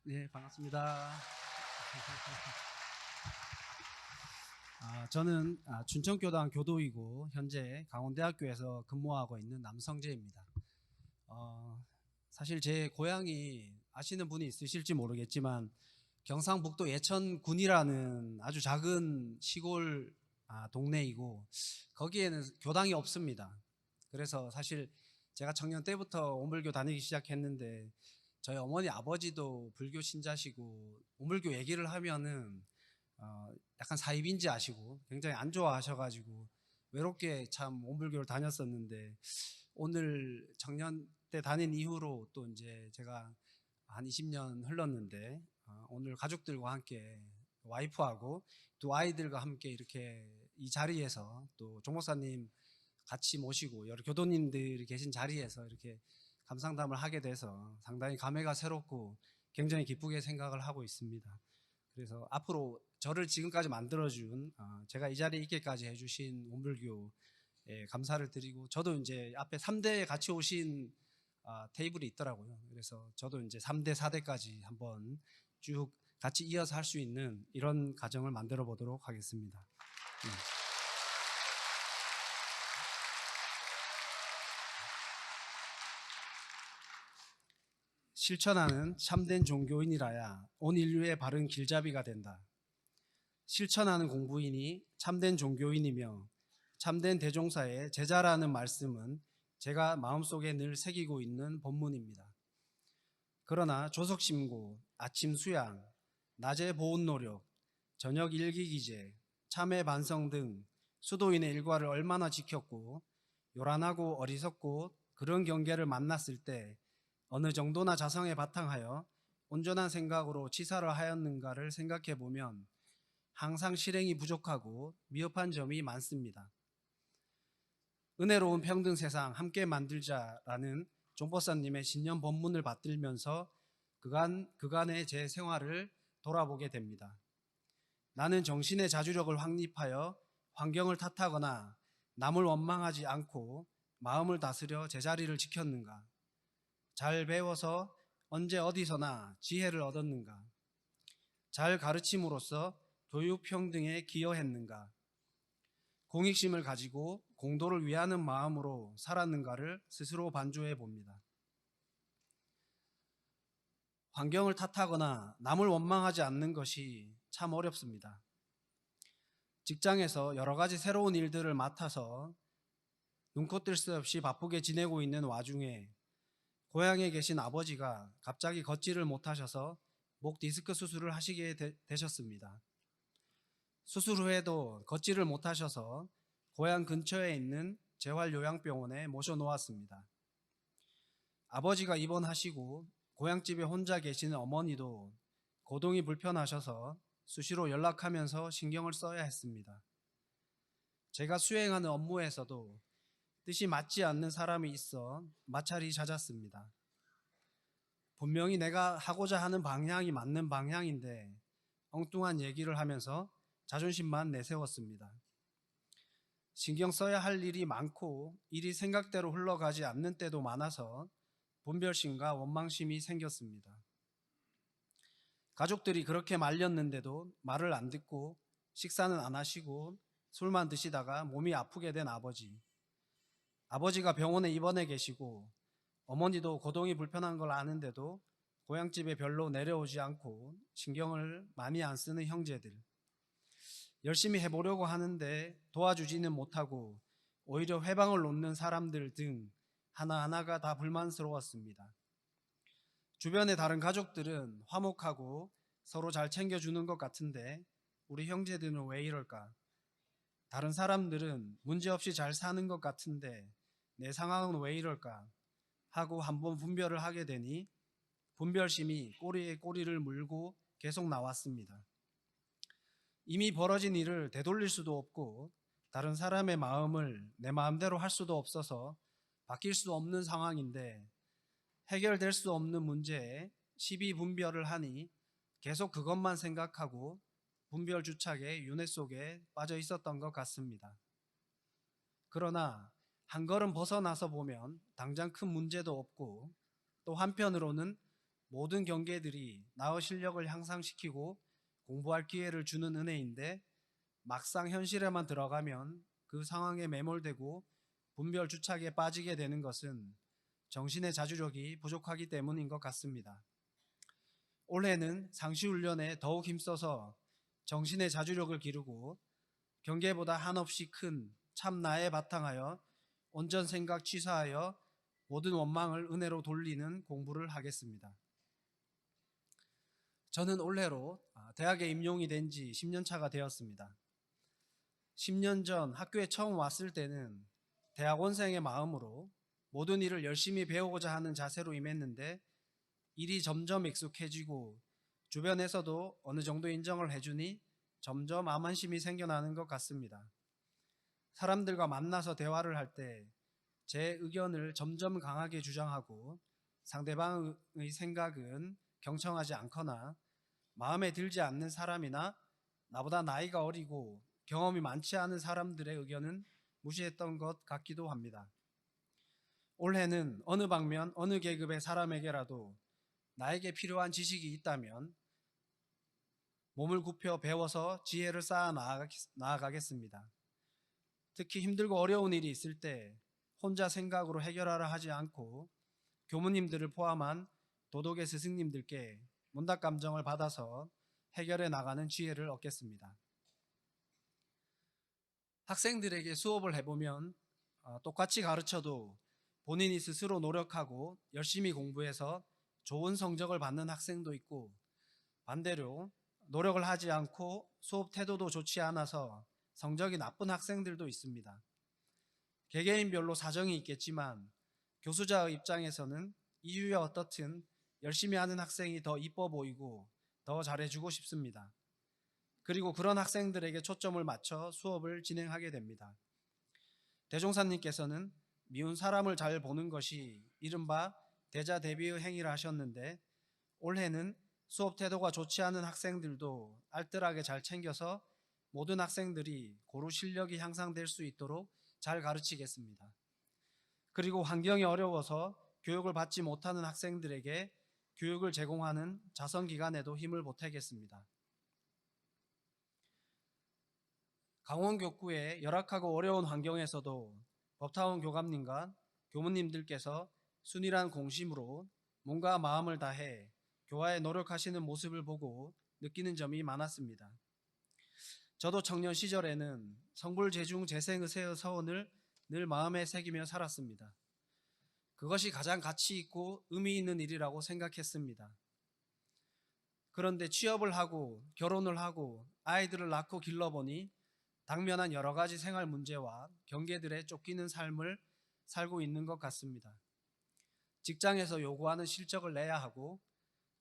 네, 반갑습니다. 저는 춘천교당 교도이고 현재 강원대학교에서 근무하고 있는 남성재입니다. 어, 사실 제 고향이 아시는 분이 있으실지 모르겠지만 경상북도 예천군이라는 아주 작은 시골 동네이고 거기에는 교당이 없습니다. 그래서 사실 제가 청년 때부터 오물교 다니기 시작했는데 저희 어머니 아버지도 불교 신자시고 오물교 얘기를 하면은 약간 사입인지 아시고 굉장히 안 좋아하셔가지고 외롭게 참 오물교를 다녔었는데 오늘 청년 때 다닌 이후로 또 이제 제가 한 20년 흘렀는데 오늘 가족들과 함께 와이프하고 두 아이들과 함께 이렇게 이 자리에서 또 종목사님 같이 모시고 여러 교도님들이 계신 자리에서 이렇게 감상담을 하게 돼서 상당히 감회가 새롭고 굉장히 기쁘게 생각을 하고 있습니다. 그래서 앞으로 저를 지금까지 만들어준 제가 이 자리에 있게까지 해주신 온불교에 감사를 드리고 저도 이제 앞에 3대에 같이 오신 테이블이 있더라고요. 그래서 저도 이제 3대, 4대까지 한번 쭉 같이 이어서 할 수 있는 이런 가정을 만들어 보도록 하겠습니다. 실천하는 참된 종교인이라야 온 인류의 바른 길잡이가 된다. 실천하는 공부인이 참된 종교인이며 참된 대종사의 제자라는 말씀은 제가 마음속에 늘 새기고 있는 본문입니다. 그러나 조석심고, 아침 수양, 낮에 보온 노력, 저녁 일기 기재, 참회 반성 등 수도인의 일과를 얼마나 지켰고 요란하고 어리석고 그런 경계를 만났을 때 어느 정도나 자성에 바탕하여 온전한 생각으로 치사를 하였는가를 생각해 보면 항상 실행이 부족하고 미흡한 점이 많습니다. 은혜로운 평등 세상 함께 만들자라는 종법사님의 신년 법문을 받들면서 그간의 제 생활을 돌아보게 됩니다. 나는 정신의 자주력을 확립하여 환경을 탓하거나 남을 원망하지 않고 마음을 다스려 제자리를 지켰는가? 잘 배워서 언제 어디서나 지혜를 얻었는가? 잘 가르침으로써 교육 평등에 기여했는가? 공익심을 가지고 공도를 위하는 마음으로 살았는가를 스스로 반주해 봅니다. 환경을 탓하거나 남을 원망하지 않는 것이 참 어렵습니다. 직장에서 여러 가지 새로운 일들을 맡아서 눈코 뜰 새 없이 바쁘게 지내고 있는 와중에 고향에 계신 아버지가 갑자기 걷지를 못하셔서 목 디스크 수술을 하시게 되셨습니다. 수술 후에도 걷지를 못하셔서 고향 근처에 있는 재활요양병원에 모셔놓았습니다. 아버지가 입원하시고 고향집에 혼자 계시는 어머니도 거동이 불편하셔서 수시로 연락하면서 신경을 써야 했습니다. 제가 수행하는 업무에서도 뜻이 맞지 않는 사람이 있어 마찰이 잦았습니다. 분명히 내가 하고자 하는 방향이 맞는 방향인데 엉뚱한 얘기를 하면서 자존심만 내세웠습니다. 신경 써야 할 일이 많고 일이 생각대로 흘러가지 않는 때도 많아서 분별심과 원망심이 생겼습니다. 가족들이 그렇게 말렸는데도 말을 안 듣고 식사는 안 하시고 술만 드시다가 몸이 아프게 된 아버지. 아버지가 병원에 입원해 계시고 어머니도 거동이 불편한 걸 아는데도 고향집에 별로 내려오지 않고 신경을 많이 안 쓰는 형제들. 열심히 해보려고 하는데 도와주지는 못하고 오히려 회방을 놓는 사람들 등 하나하나가 다 불만스러웠습니다. 주변의 다른 가족들은 화목하고 서로 잘 챙겨주는 것 같은데 우리 형제들은 왜 이럴까? 다른 사람들은 문제없이 잘 사는 것 같은데 내 상황은 왜 이럴까? 하고 한번 분별을 하게 되니 분별심이 꼬리에 꼬리를 물고 계속 나왔습니다. 이미 벌어진 일을 되돌릴 수도 없고 다른 사람의 마음을 내 마음대로 할 수도 없어서 바뀔 수 없는 상황인데 해결될 수 없는 문제에 시비 분별을 하니 계속 그것만 생각하고 분별 주착의 윤회 속에 빠져 있었던 것 같습니다. 그러나 한 걸음 벗어나서 보면 당장 큰 문제도 없고 또 한편으로는 모든 경계들이 나의 실력을 향상시키고 공부할 기회를 주는 은혜인데 막상 현실에만 들어가면 그 상황에 매몰되고 분별 주착에 빠지게 되는 것은 정신의 자주력이 부족하기 때문인 것 같습니다. 올해는 상시훈련에 더욱 힘써서 정신의 자주력을 기르고 경계보다 한없이 큰 참나에 바탕하여 온전 생각 취사하여 모든 원망을 은혜로 돌리는 공부를 하겠습니다. 저는 올해로 대학에 임용이 된 지 10년 차가 되었습니다. 10년 전 학교에 처음 왔을 때는 대학원생의 마음으로 모든 일을 열심히 배우고자 하는 자세로 임했는데 일이 점점 익숙해지고 주변에서도 어느 정도 인정을 해주니 점점 암환심이 생겨나는 것 같습니다. 사람들과 만나서 대화를 할 때 제 의견을 점점 강하게 주장하고 상대방의 생각은 경청하지 않거나 마음에 들지 않는 사람이나 나보다 나이가 어리고 경험이 많지 않은 사람들의 의견은 무시했던 것 같기도 합니다. 올해는 어느 방면 어느 계급의 사람에게라도 나에게 필요한 지식이 있다면 몸을 굽혀 배워서 지혜를 쌓아 나아가겠습니다. 특히 힘들고 어려운 일이 있을 때 혼자 생각으로 해결하라 하지 않고 교무님들을 포함한 도덕의 스승님들께 문답 감정을 받아서 해결해 나가는 지혜를 얻겠습니다. 학생들에게 수업을 해보면 똑같이 가르쳐도 본인이 스스로 노력하고 열심히 공부해서 좋은 성적을 받는 학생도 있고 반대로 노력을 하지 않고 수업 태도도 좋지 않아서 성적이 나쁜 학생들도 있습니다. 개개인별로 사정이 있겠지만 교수자의 입장에서는 이유야 어떻든 열심히 하는 학생이 더 이뻐 보이고 더 잘해주고 싶습니다. 그리고 그런 학생들에게 초점을 맞춰 수업을 진행하게 됩니다. 대종사님께서는 미운 사람을 잘 보는 것이 이른바 대자대비의 행위를 하셨는데 올해는 수업 태도가 좋지 않은 학생들도 알뜰하게 잘 챙겨서 모든 학생들이 고루 실력이 향상될 수 있도록 잘 가르치겠습니다. 그리고 환경이 어려워서 교육을 받지 못하는 학생들에게 교육을 제공하는 자선기관에도 힘을 보태겠습니다. 강원교구의 열악하고 어려운 환경에서도 법타운 교감님과 교무님들께서 순일한 공심으로 몸과 마음을 다해 교화에 노력하시는 모습을 보고 느끼는 점이 많았습니다. 저도 청년 시절에는 성불재중 재생의세의 서원을 늘 마음에 새기며 살았습니다. 그것이 가장 가치 있고 의미 있는 일이라고 생각했습니다. 그런데 취업을 하고 결혼을 하고 아이들을 낳고 길러보니 당면한 여러 가지 생활 문제와 경계들에 쫓기는 삶을 살고 있는 것 같습니다. 직장에서 요구하는 실적을 내야 하고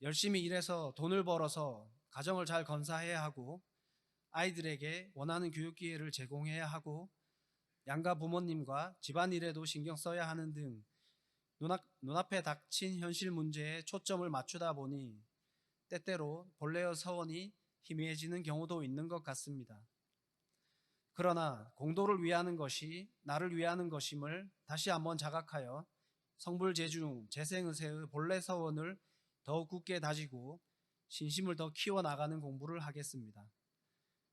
열심히 일해서 돈을 벌어서 가정을 잘 건사해야 하고 아이들에게 원하는 교육 기회를 제공해야 하고 양가 부모님과 집안일에도 신경 써야 하는 등 눈앞에 닥친 현실 문제에 초점을 맞추다 보니 때때로 본래의 서원이 희미해지는 경우도 있는 것 같습니다. 그러나 공도를 위하는 것이 나를 위하는 것임을 다시 한번 자각하여 성불재중 재생의세의 본래 서원을 더욱 굳게 다지고 신심을 더 키워나가는 공부를 하겠습니다.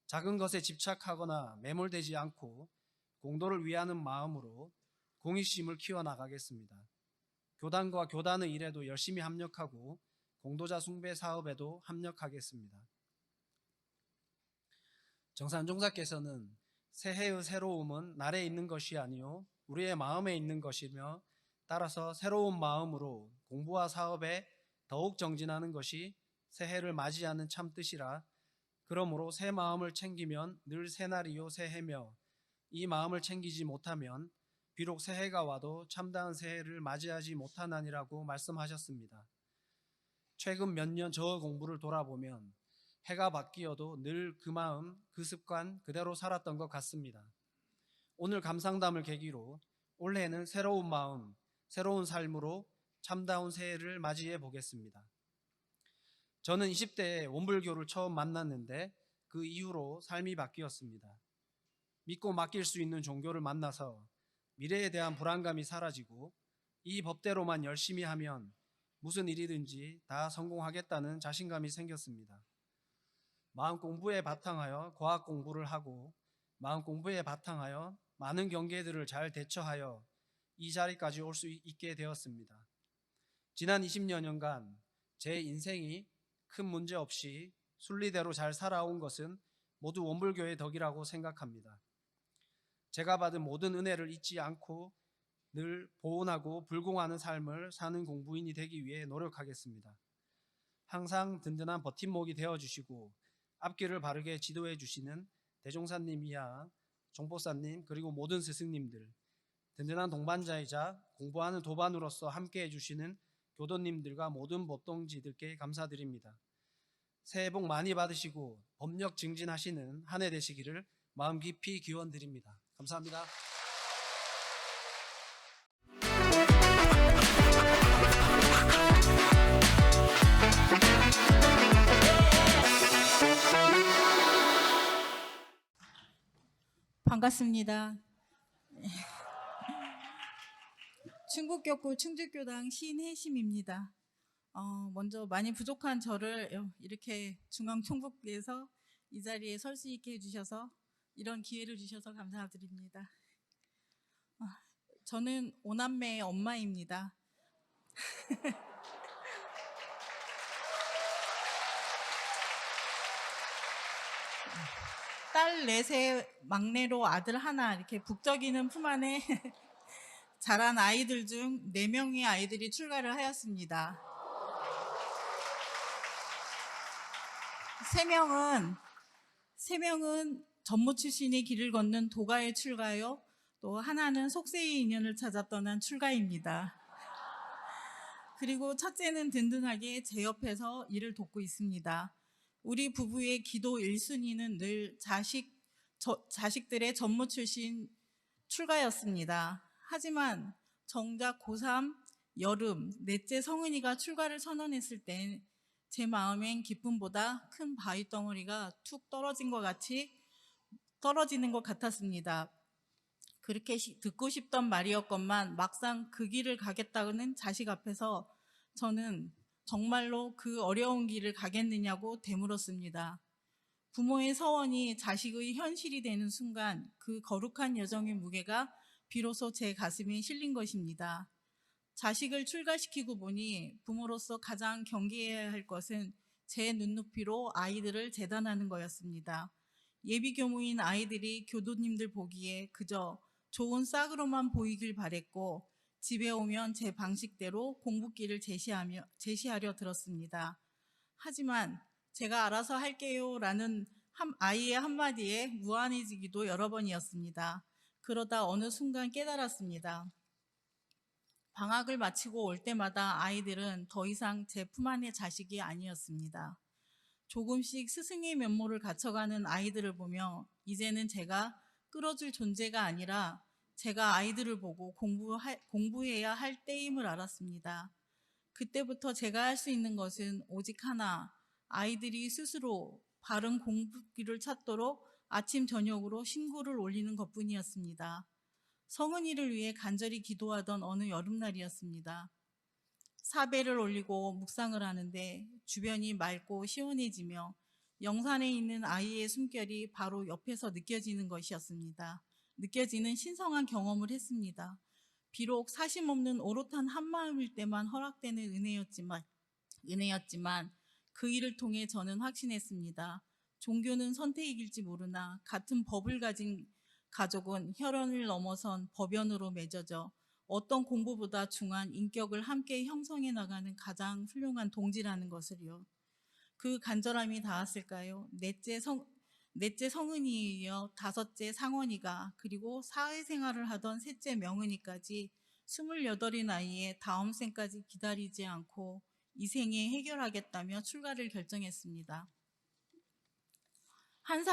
작은 것에 집착하거나 매몰되지 않고 공도를 위하는 마음으로 공익심을 키워나가겠습니다. 교단과 교단의 일에도 열심히 합력하고 공도자 숭배 사업에도 합력하겠습니다. 정산종사께서는 새해의 새로움은 날에 있는 것이 아니요 우리의 마음에 있는 것이며 따라서 새로운 마음으로 공부와 사업에 더욱 정진하는 것이 새해를 맞이하는 참뜻이라 그러므로 새 마음을 챙기면 늘 새날이요 새해며 이 마음을 챙기지 못하면 비록 새해가 와도 참다운 새해를 맞이하지 못하나니라고 말씀하셨습니다. 최근 몇 년 저의 공부를 돌아보면 해가 바뀌어도 늘 그 마음, 그 습관 그대로 살았던 것 같습니다. 오늘 감상담을 계기로 올해는 새로운 마음, 새로운 삶으로 참다운 새해를 맞이해 보겠습니다. 저는 20대에 원불교를 처음 만났는데 그 이후로 삶이 바뀌었습니다. 믿고 맡길 수 있는 종교를 만나서 미래에 대한 불안감이 사라지고 이 법대로만 열심히 하면 무슨 일이든지 다 성공하겠다는 자신감이 생겼습니다. 마음 공부에 바탕하여 과학 공부를 하고 마음 공부에 바탕하여 많은 경계들을 잘 대처하여 이 자리까지 올 수 있게 되었습니다. 지난 20여 년간 제 인생이 큰 문제 없이 순리대로 잘 살아온 것은 모두 원불교의 덕이라고 생각합니다. 제가 받은 모든 은혜를 잊지 않고 늘 보온하고 불공하는 삶을 사는 공부인이 되기 위해 노력하겠습니다. 항상 든든한 버팀목이 되어주시고 앞길을 바르게 지도해 주시는 대종사님 이하 종보사님 그리고 모든 스승님들, 든든한 동반자이자 공부하는 도반으로서 함께해 주시는 교도님들과 모든 법동지들께 감사드립니다. 새해 복 많이 받으시고 법력 증진하시는 한 해 되시기를 마음 깊이 기원드립니다. 감사합니다. 반갑습니다. 충북교구 충주교당 신혜심입니다. 먼저 많이 부족한 저를 이렇게 중앙총북에서 이 자리에 설 수 있게 해주셔서 이런 기회를 주셔서 감사드립니다. 저는 5남매의 엄마입니다. 딸 넷의 막내로 아들 하나 이렇게 북적이는 품 안에 자란 아이들 중 4명의 아이들이 출가를 하였습니다. 3명은 전무 출신의 길을 걷는 도가에 출가요, 또 하나는 속세의 인연을 찾아 떠난 출가입니다. 그리고 첫째는 든든하게 제 옆에서 일을 돕고 있습니다. 우리 부부의 기도 1순위는 늘 자식들의 전무 출신 출가였습니다. 하지만 정작 고3 여름 넷째 성은이가 출가를 선언했을 때 제 마음엔 기쁨보다 큰 바위 덩어리가 툭 떨어지는 것 같았습니다. 그렇게 듣고 싶던 말이었건만 막상 그 길을 가겠다는 자식 앞에서 저는 정말로 그 어려운 길을 가겠느냐고 되물었습니다. 부모의 서원이 자식의 현실이 되는 순간 그 거룩한 여정의 무게가 비로소 제 가슴에 실린 것입니다. 자식을 출가시키고 보니 부모로서 가장 경계해야 할 것은 제 눈높이로 아이들을 재단하는 거였습니다. 예비교무인 아이들이 교도님들 보기에 그저 좋은 싹으로만 보이길 바랬고 집에 오면 제 방식대로 공부길을 제시하려 들었습니다. 하지만 제가 알아서 할게요 라는 아이의 한마디에 무안해지기도 여러 번이었습니다. 그러다 어느 순간 깨달았습니다. 방학을 마치고 올 때마다 아이들은 더 이상 제 품 안의 자식이 아니었습니다. 조금씩 스승의 면모를 갖춰가는 아이들을 보며 이제는 제가 끌어줄 존재가 아니라 제가 아이들을 보고 공부해야 할 때임을 알았습니다. 그때부터 제가 할 수 있는 것은 오직 하나, 아이들이 스스로 바른 공부길을 찾도록 아침 저녁으로 신고를 올리는 것뿐이었습니다. 성은이를 위해 간절히 기도하던 어느 여름날이었습니다. 사배를 올리고 묵상을 하는데 주변이 맑고 시원해지며 영산에 있는 아이의 숨결이 바로 옆에서 느껴지는 것이었습니다. 느껴지는 신성한 경험을 했습니다. 비록 사심 없는 오롯한 한마음일 때만 허락되는 은혜였지만 그 일을 통해 저는 확신했습니다. 종교는 선택일지 모르나 같은 법을 가진 가족은 혈연을 넘어선 법연으로 맺어져 어떤 공부보다 중한 인격을 함께 형성해 나가는 가장 훌륭한 동지라는 것을요. 그 간절함이 닿았을까요? 넷째 성은이에 이어 다섯째 상원이가 그리고 사회생활을 하던 셋째 명은이까지 28인 나이에 다음 생까지 기다리지 않고 이 생에 해결하겠다며 출가를 결정했습니다. 한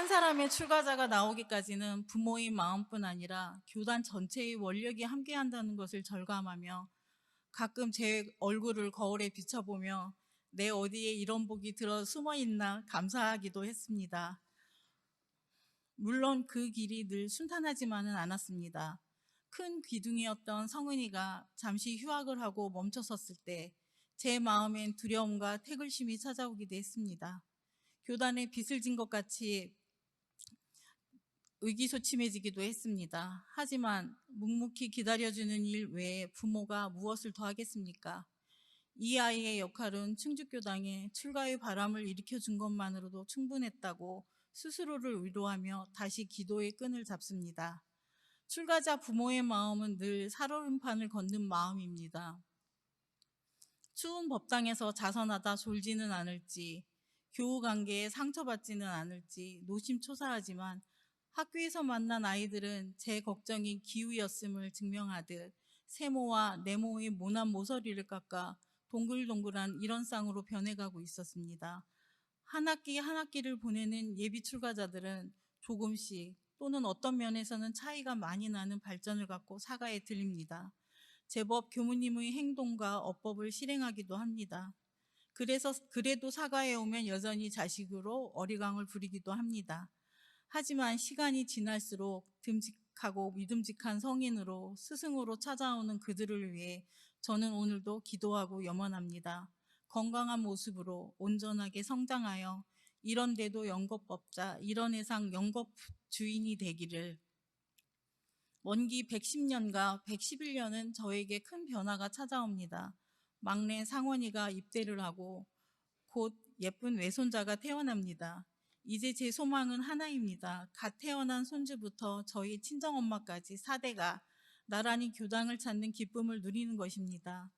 사람의 출가자가 나오기까지는 부모의 마음뿐 아니라 교단 전체의 원력이 함께한다는 것을 절감하며 가끔 제 얼굴을 거울에 비춰보며 내 어디에 이런 복이 들어 숨어있나 감사하기도 했습니다. 물론 그 길이 늘 순탄하지만은 않았습니다. 큰 귀둥이었던 성은이가 잠시 휴학을 하고 멈춰섰을 때 제 마음엔 두려움과 태글심이 찾아오기도 했습니다. 교단에 빚을 진 것 같이 의기소침해지기도 했습니다. 하지만 묵묵히 기다려주는 일 외에 부모가 무엇을 더 하겠습니까? 이 아이의 역할은 충주교당에 출가의 바람을 일으켜준 것만으로도 충분했다고 스스로를 위로하며 다시 기도의 끈을 잡습니다. 출가자 부모의 마음은 늘 살얼음판을 걷는 마음입니다. 추운 법당에서 자선하다 졸지는 않을지, 교우 관계에 상처받지는 않을지 노심초사하지만 학교에서 만난 아이들은 제 걱정이 기우였음을 증명하듯 세모와 네모의 모난 모서리를 깎아 동글동글한 일원상으로 변해가고 있었습니다. 한 학기 한 학기를 보내는 예비 출가자들은 조금씩 또는 어떤 면에서는 차이가 많이 나는 발전을 갖고 사가에 들립니다. 제법 교무님의 행동과 어법을 실행하기도 합니다. 그래도 사가에 오면 여전히 자식으로 어리광을 부리기도 합니다. 하지만 시간이 지날수록 듬직하고 믿음직한 성인으로 스승으로 찾아오는 그들을 위해 저는 오늘도 기도하고 염원합니다. 건강한 모습으로 온전하게 성장하여 이런데도 영겁법자, 이런해상 영겁 주인이 되기를. 원기 110년과 111년은 저에게 큰 변화가 찾아옵니다. 막내 상원이가 입대를 하고 곧 예쁜 외손자가 태어납니다. 이제 제 소망은 하나입니다. 갓 태어난 손주부터 저희 친정엄마까지 4대가 나란히 교당을 찾는 기쁨을 누리는 것입니다.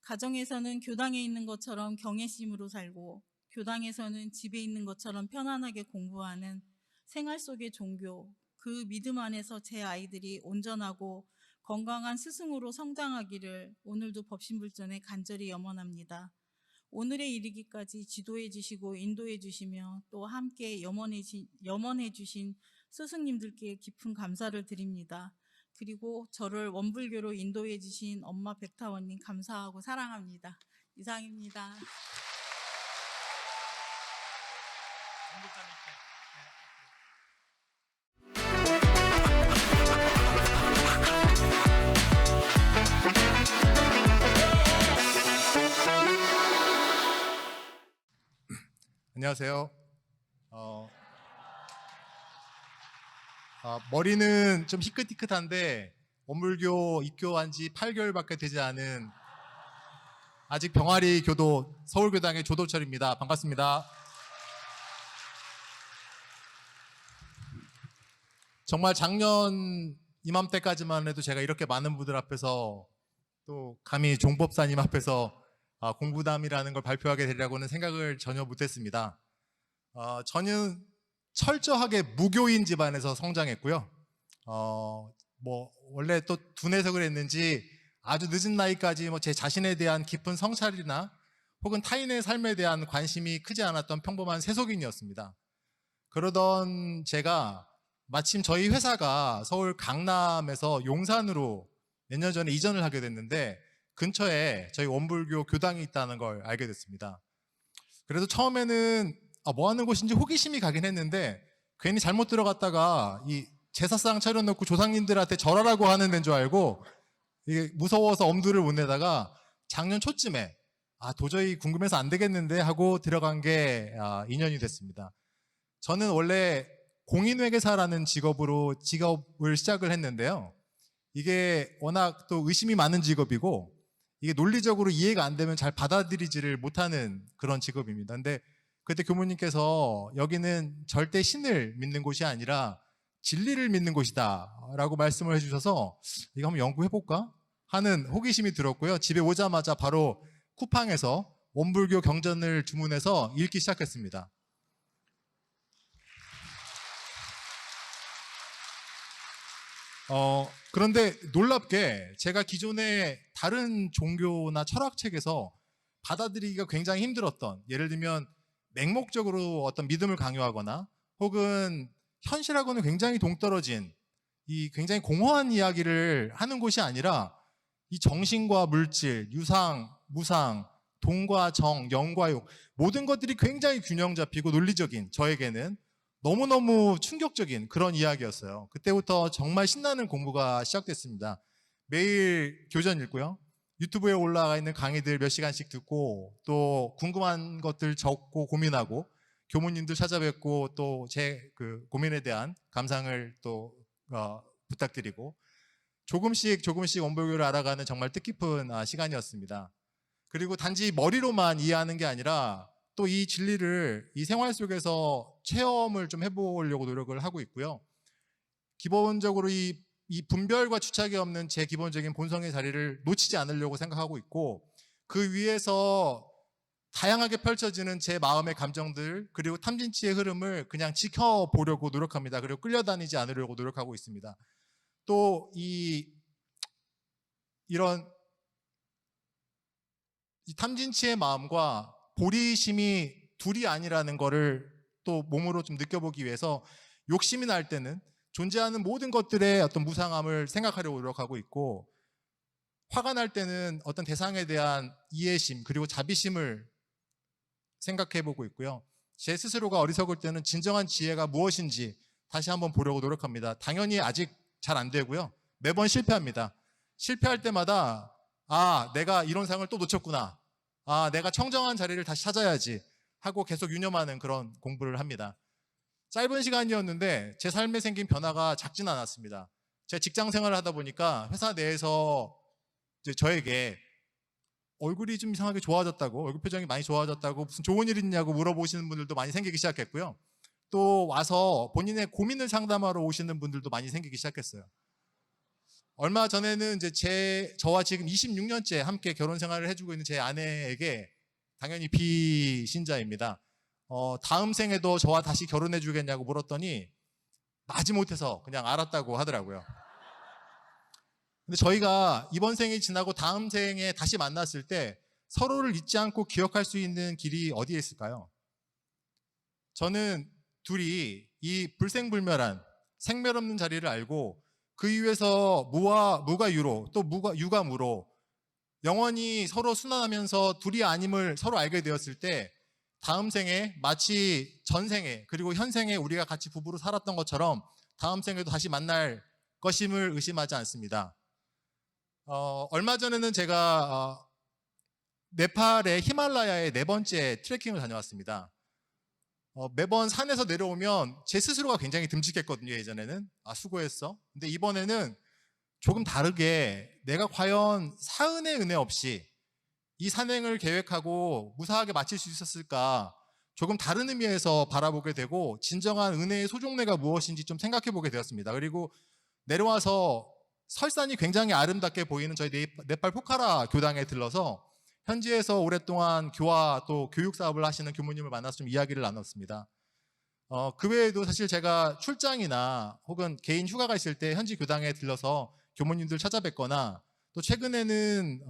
가정에서는 교당에 있는 것처럼 경외심으로 살고 교당에서는 집에 있는 것처럼 편안하게 공부하는 생활 속의 종교, 그 믿음 안에서 제 아이들이 온전하고 건강한 스승으로 성장하기를 오늘도 법신불전에 간절히 염원합니다. 오늘에 이르기까지 지도해 주시고 인도해 주시며 또 함께 염원해 주신 스승님들께 깊은 감사를 드립니다. 그리고 저를 원불교로 인도해 주신 엄마 백타원님 감사하고 사랑합니다. 이상입니다. 안녕하세요. 머리는 좀 희끗희끗한데 원불교 입교한 지 8개월밖에 되지 않은 아직 병아리 교도 서울교당의 조도철입니다. 반갑습니다. 정말 작년 이맘때까지만 해도 제가 이렇게 많은 분들 앞에서 또 감히 종법사님 앞에서 공부담이라는 걸 발표하게 되리라고는 생각을 전혀 못했습니다. 저는 철저하게 무교인 집안에서 성장했고요. 원래 또 둔해서 그랬는지 아주 늦은 나이까지 제 자신에 대한 깊은 성찰이나 혹은 타인의 삶에 대한 관심이 크지 않았던 평범한 세속인이었습니다. 그러던 제가 마침 저희 회사가 서울 강남에서 용산으로 몇 년 전에 이전을 하게 됐는데 근처에 저희 원불교 교당이 있다는 걸 알게 됐습니다. 그래서 처음에는 뭐 하는 곳인지 호기심이 가긴 했는데 괜히 잘못 들어갔다가 이 제사상 차려놓고 조상님들한테 절하라고 하는 데인 줄 알고 이게 무서워서 엄두를 못 내다가 작년 초쯤에 도저히 궁금해서 안 되겠는데 하고 들어간 게 인연이 됐습니다. 저는 원래 공인회계사라는 직업을 시작을 했는데요. 이게 워낙 또 의심이 많은 직업이고 이게 논리적으로 이해가 안 되면 잘 받아들이지를 못하는 그런 직업입니다. 근데 그때 교무님께서 여기는 절대 신을 믿는 곳이 아니라 진리를 믿는 곳이다 라고 말씀을 해주셔서 이거 한번 연구해볼까 하는 호기심이 들었고요. 집에 오자마자 바로 쿠팡에서 원불교 경전을 주문해서 읽기 시작했습니다. 그런데 놀랍게 제가 기존에 다른 종교나 철학책에서 받아들이기가 굉장히 힘들었던, 예를 들면 맹목적으로 어떤 믿음을 강요하거나 혹은 현실하고는 굉장히 동떨어진 이 굉장히 공허한 이야기를 하는 곳이 아니라 이 정신과 물질, 유상, 무상, 동과 정, 영과 욕 모든 것들이 굉장히 균형 잡히고 논리적인, 저에게는 너무너무 충격적인 그런 이야기였어요. 그때부터 정말 신나는 공부가 시작됐습니다. 매일 교전 읽고요. 유튜브에 올라가 있는 강의들 몇 시간씩 듣고 또 궁금한 것들 적고 고민하고 교무님들 찾아뵙고 또 제 그 고민에 대한 감상을 또 부탁드리고 조금씩 원불교를 알아가는 정말 뜻깊은 시간이었습니다. 그리고 단지 머리로만 이해하는 게 아니라 또 이 진리를 이 생활 속에서 체험을 좀 해보려고 노력을 하고 있고요. 기본적으로 이 분별과 주착이 없는 제 기본적인 본성의 자리를 놓치지 않으려고 생각하고 있고 그 위에서 다양하게 펼쳐지는 제 마음의 감정들 그리고 탐진치의 흐름을 그냥 지켜보려고 노력합니다. 그리고 끌려다니지 않으려고 노력하고 있습니다. 또 이런 이 탐진치의 마음과 보리심이 둘이 아니라는 거를 또 몸으로 좀 느껴보기 위해서 욕심이 날 때는 존재하는 모든 것들의 어떤 무상함을 생각하려고 노력하고 있고 화가 날 때는 어떤 대상에 대한 이해심 그리고 자비심을 생각해보고 있고요. 제 스스로가 어리석을 때는 진정한 지혜가 무엇인지 다시 한번 보려고 노력합니다. 당연히 아직 잘 안 되고요. 매번 실패합니다. 실패할 때마다 내가 이런 상을 또 놓쳤구나. 내가 청정한 자리를 다시 찾아야지 하고 계속 유념하는 그런 공부를 합니다. 짧은 시간이었는데 제 삶에 생긴 변화가 작진 않았습니다. 제가 직장 생활을 하다 보니까 회사 내에서 이제 저에게 얼굴이 좀 이상하게 좋아졌다고, 얼굴 표정이 많이 좋아졌다고, 무슨 좋은 일 있냐고 물어보시는 분들도 많이 생기기 시작했고요. 또 와서 본인의 고민을 상담하러 오시는 분들도 많이 생기기 시작했어요. 얼마 전에는 이제 저와 지금 26년째 함께 결혼 생활을 해주고 있는 제 아내에게 당연히 비신자입니다. 다음 생에도 저와 다시 결혼해 주겠냐고 물었더니 마지못해서 그냥 알았다고 하더라고요. 근데 저희가 이번 생이 지나고 다음 생에 다시 만났을 때 서로를 잊지 않고 기억할 수 있는 길이 어디에 있을까요? 저는 둘이 이 불생불멸한 생멸 없는 자리를 알고 그 이유에서 무가 유로 또 유가 무로 영원히 서로 순환하면서 둘이 아님을 서로 알게 되었을 때 다음 생에 마치 전생에 그리고 현생에 우리가 같이 부부로 살았던 것처럼 다음 생에도 다시 만날 것임을 의심하지 않습니다. 얼마 전에는 제가 네팔의 히말라야의 4번째 트레킹을 다녀왔습니다. 매번 산에서 내려오면 제 스스로가 굉장히 듬직했거든요. 예전에는 수고했어. 근데 이번에는 조금 다르게 내가 과연 사은의 은혜 없이 이 산행을 계획하고 무사하게 마칠 수 있었을까 조금 다른 의미에서 바라보게 되고 진정한 은혜의 소종례가 무엇인지 좀 생각해 보게 되었습니다. 그리고 내려와서 설산이 굉장히 아름답게 보이는 저희 네팔 포카라 교당에 들러서 현지에서 오랫동안 교화 또 교육 사업을 하시는 교무님을 만나서 좀 이야기를 나눴습니다. 그 외에도 사실 제가 출장이나 혹은 개인 휴가가 있을 때 현지 교당에 들러서 교무님들 찾아뵙거나 또 최근에는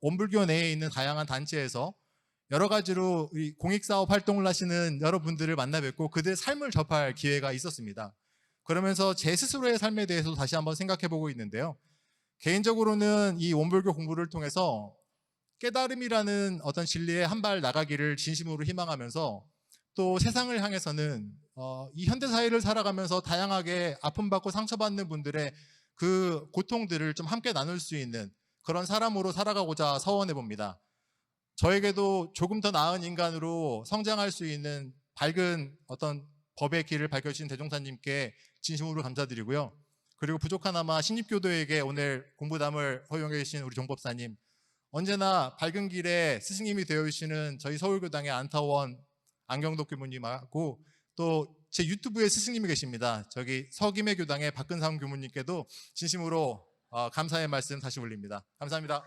원불교 내에 있는 다양한 단체에서 여러 가지로 공익사업 활동을 하시는 여러분들을 만나 뵙고 그들의 삶을 접할 기회가 있었습니다. 그러면서 제 스스로의 삶에 대해서도 다시 한번 생각해 보고 있는데요. 개인적으로는 이 원불교 공부를 통해서 깨달음이라는 어떤 진리에 한 발 나가기를 진심으로 희망하면서 또 세상을 향해서는 이 현대사회를 살아가면서 다양하게 아픔받고 상처받는 분들의 그 고통들을 좀 함께 나눌 수 있는 그런 사람으로 살아가고자 서원해 봅니다. 저에게도 조금 더 나은 인간으로 성장할 수 있는 밝은 어떤 법의 길을 밝혀주신 대종사님께 진심으로 감사드리고요. 그리고 부족하나마 신입교도에게 오늘 공부담을 허용해 주신 우리 종법사님, 언제나 밝은 길에 스승님이 되어주시는 저희 서울교당의 안타원 안경덕 교무님하고 또 제 유튜브에 스승님이 계십니다. 저기 서김해 교당의 박근상 교무님께도 진심으로 감사의 말씀 다시 올립니다. 감사합니다.